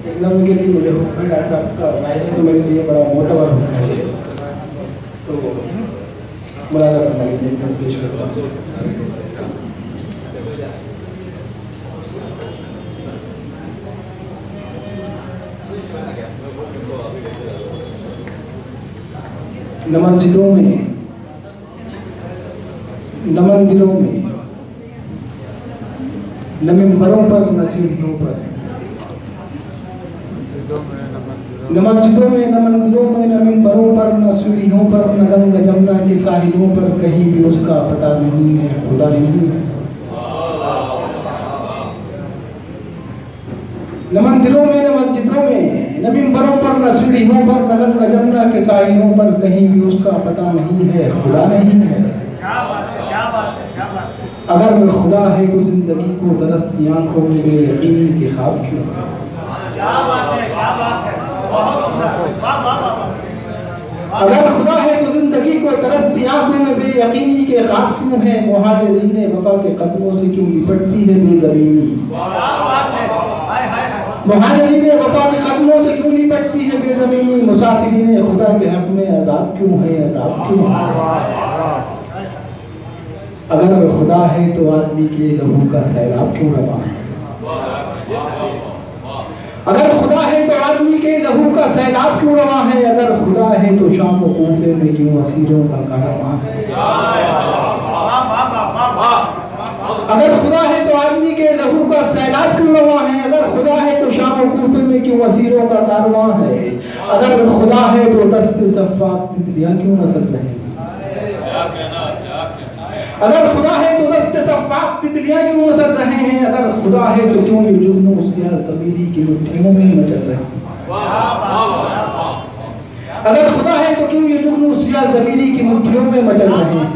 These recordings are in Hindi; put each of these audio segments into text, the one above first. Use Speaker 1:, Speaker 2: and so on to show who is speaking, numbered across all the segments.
Speaker 1: एकदम के लिए मुझे हुक्म डॉक्टर साहब का वायदे तो मेरे लिए बड़ा मोतबर होता है, तो मुलाकात करने के लिए पेश करता हूँ। न मस्जिदों में, न मंदिरों में, न मिंबरों पर, न सीढ़ियों पर, न मस्जिदों में, न मंदिरों में, न मिंबरों पर, न सीढ़ियों पर, न गंगा जमुना के साहिलों पर कहीं भी उसका पता नहीं है, खुदा नहीं है। न मंदिरों में, न मस्जिदों में, न मिंबरों पर, न सीढ़ियों पर, न गंगा जमुना के साहिलों पर कहीं भी उसका पता नहीं है, खुदा नहीं है। अगर वह खुदा है तो जिंदगी को तरसती आंखों में बेयकीनी के ख्वाब क्यों? अगर खुदा है तो जिंदगी को तरसती आंखों में बेयकीनी के ख्वाब क्यों है? मुहाजिरीन वफा के कदमों से क्यों लिपटती है बेज़मीनी? मुहाजिरीन वफा के कदमों से क्यों लिपटती है बेज़मीनी? मुसाफिरीन खुदा के हक में आज़ाद क्यों है, आज़ाद क्यों है? अगर वह खुदा है तो आदमी के लहू का सैलाब क्यों रवा है? अगर खुदा है तो आदमी के लहू का सैलाब क्यों रवा है? अगर खुदा है तो शाम और कूफे में क्यों असीरों का कारवां है? अगर खुदा है तो आदमी के लहू का सैलाब क्यों रवा है? अगर खुदा है तो शाम और कूफे में क्यों असीरों का कारवां है? अगर खुदा है तो दस्ते सफ़ाक तितलियां क्यों नसल रही हैं? अगर खुदा है तो दस्ते सफ़ाक तितलियां क्यों नसल रहे हैं? अगर खुदा है तो क्यों ये जुगनू सियाह ज़मीरी की मुट्ठियों में मचल रहे हैं? अगर खुदा है तो क्यों ये जुगनू सियाह ज़मीरी की मुट्ठियों में मचल रहे हैं?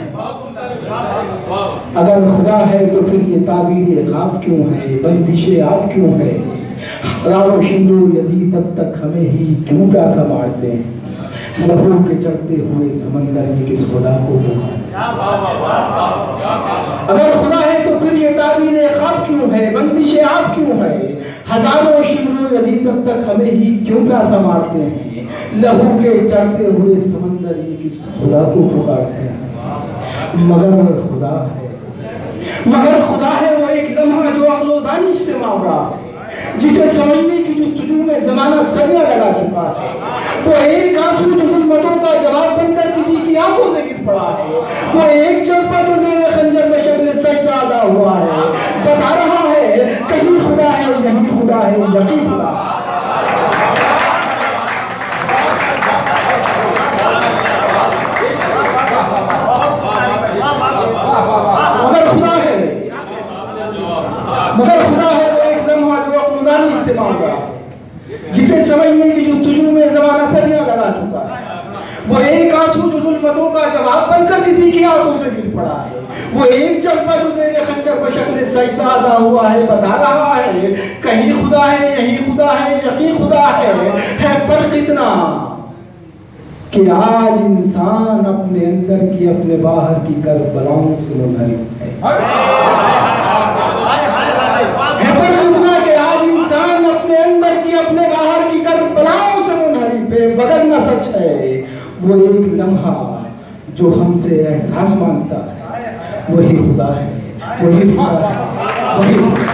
Speaker 1: अगर खुदा है तो फिर ये ताबीर ख्वाब क्यों है, बंदिशे आप क्यों है? राव शिंदो यदि तब तक हमें ही क्यों प्यासा मारते हैं? लहू के चढ़ते हुए समंदर में किस खुदा को पुकारे? अगर खुदा है तो फिर ये ताबीर ख्वाब क्यों है, बंदिशे आप क्यों है? हजारों शिमरो यदि तब तक हमें ही क्यों प्यासा मारते हैं? लहू के चढ़ते हुए समंदर ये किस खुदा को पुकारते हैं? मगर खुदा है, मगर खुदा है वो एक लम्हा जो अक्ल दानिश से मावरा, जिसे समझने की जुस्तजू में जमाना सदियां लगा चुका है। वो एक आंसू जो जुल्मतों का जवाब बनकर किसी की आंखों से गिर पड़ा है। वो एक जज्बा जो मेरे खंजर में शक्ल सजदा अदा हुआ है, बता रहा है कहीं खुदा है, यही खुदा है, यही खुदा है। मगर खुदा है वो एक लम्हा जो अक्लदानी से मांगा, जिसे समझने की जुस्तजू में ज़माना सदियां लगा चुका है। वो एक आंसू जो जुल्मतों का जवाब बनकर किसी की आंखों से गिर पड़ा है। वो एक जज्बा जो तेरे खंजर पर शक्ल सजदा अदा हुआ है, बता रहा है कहीं खुदा है, यही खुदा है, यकीन खुदा है फर्क इतना कि आज इंसान अपने अंदर की अपने बाहर की करबलाओं से मुनहरिफ है। आज इंसान अपने अंदर की अपने बाहर की करबलाओं से मुनहरिफ है। बगरना सच है वो एक लम्हा जो हमसे एहसास मांगता है, वही खुदा है, वही खुदा है, वही खुदा है।